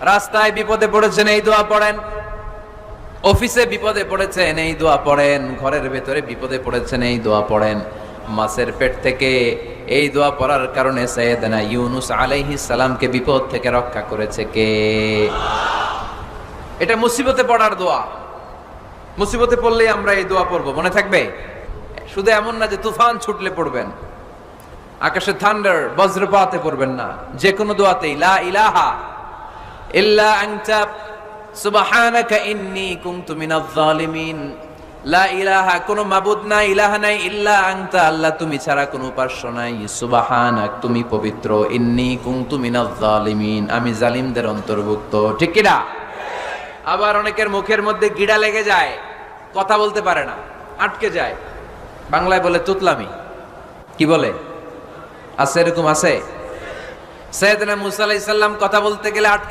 রাস্তায় বিপদে পড়েছেন এই দোয়া পড়েন, অফিসে বিপদে পড়েছেন এই দোয়া পড়েন, ঘরের ভেতরে বিপদে পড়েছেন এই দোয়া পড়েন। মাছের পেট থেকে এই দোয়া পড়ার কারণে সাইয়েদনা ইউনুস আলাইহিস সালামকে বিপদ থেকে রক্ষা করেছে কে? এটা মুসিবতে পড়ার দোয়া। মুসিবতে পড়লেই আমরা এই দোয়া পড়বো, মনে থাকবে? শুধু এমন না যে তুফান ছুটলে পড়বেন, আকাশে থান্ডার বজ্রপাতে পড়বেন না, যে কোনো দোয়াতেই লা ইলাহা ইল্লা আনতা সুবহানাকা ইন্নী কুনতু মিনাজ জালিমিন। লা ইলাহা, কোনো মাবুদ নাই, ইলাহা নাই, ইল্লা আনতা, আল্লাহ তুমি ছাড়া কোনো উপাস্য নাই, সুবহানাক তুমি পবিত্র, ইন্নী কুনতু মিনাজ জালিমিন আমি জালিমদের অন্তর্ভুক্ত। ঠিক কি না? আবার অনেকের মুখের মধ্যে গিড়া লেগে যায়, কথা বলতে পারে না, আটকে যায়, বাংলায় বলে তুতলামি। কি বলে? আছে, এরকম আছে। সাইয়েদনা মুসা আলাইহিস সালাম কথা বলতে গেলে আটকে